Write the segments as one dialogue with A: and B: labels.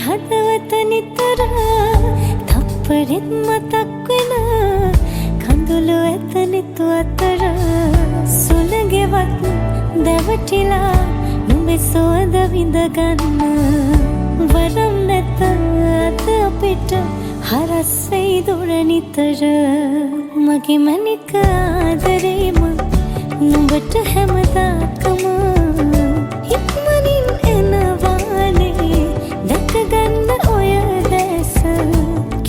A: හදවත නිතර තප්පරෙත් මතක් වෙන කඳුළු ඇත නිතු අතර සුළඟෙවත් දැවටිලා නුඹේ සුවඳ විඳ ගන්න වරම් නැත අද අපිට හරස් වෙයි දුර නිතර මගේ මනික ආදරේම නුඹට හැමදාකම ඉක්මනින් එනවානේ දැක ගන්න ඔය දැස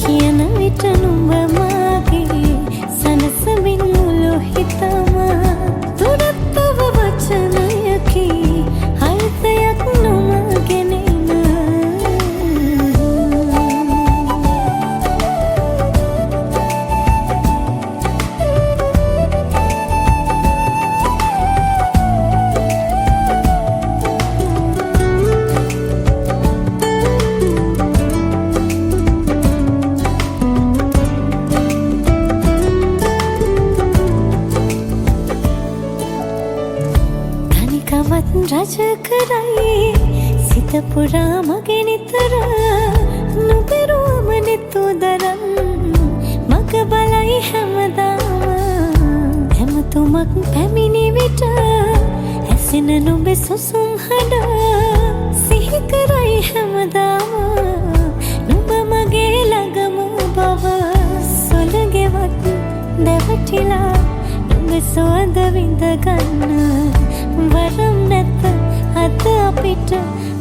A: කියන විට නුඹ මාගේ සනසමින් මුළු හිතම දුරත් තව වචනයකි අර්ථයක් නොමගෙන රජ කරයි සිත පුරා මගේ නිතර නුඹරුවම නිතු දරන් මග බලයි හැමදාම හැමතුමක් පැමිණි විට ඇසෙන නුඹේ සුසුම් හඬ සිහි කරයි හැමදාම නුඹ මගේ ළඟම බව සොළගෙවත් දැවටිලා නුඹේ සුවඳ විඳ ගන්න වරම් නැත අද අපිට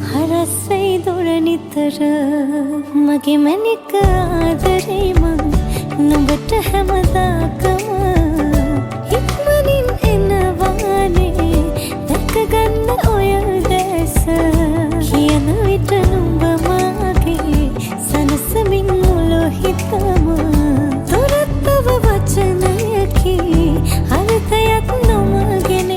A: හරස් වෙයි දුර නිතර මගේ මනික ආදරේම නුඹට හැමදාකම ඉක්මනින් එනවානේ දැක ගන්න ඔය දැස කියන විට නුඹ මාගේ සනසමින් මුළු හිතම දුරත් තව වචනයකි අර්ථයක් නොමගෙන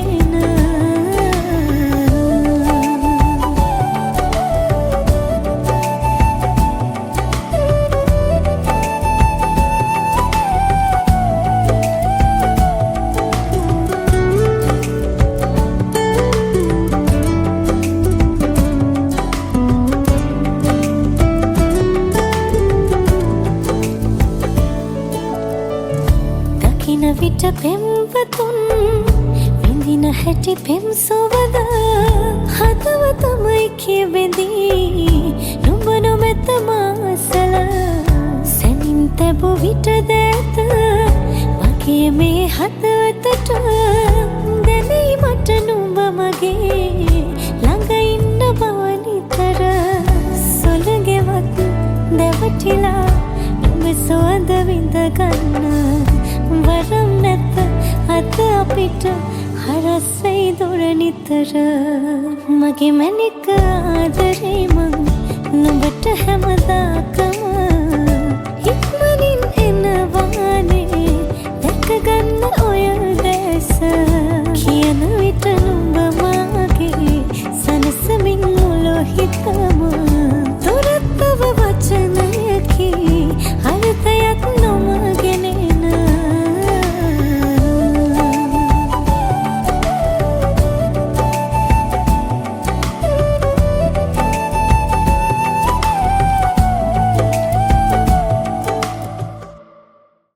A: විට පෙම්වතුන් විඳින හැටි පෙම් සුවඳ හදවතමයි කියෙබෙදී නුඹ නොමැත මාසල සැනින් තැබු විට දැත මගේ මේ හදවතට දැනෙයි මට නුඹ මගේ ළඟ ඉන්න බව නිතර සොළගෙවත් දැවටිලා නුඹ සුවඳ විඳ ගන්න වරම් නැත අද අපිට හරස් වෙයි දුර නිතර මගේ මනික ආදරේම නුඹට හැමදාකම ඉක්මනින් එනවානේ දැක ගන්න ඔය දැස කියන විට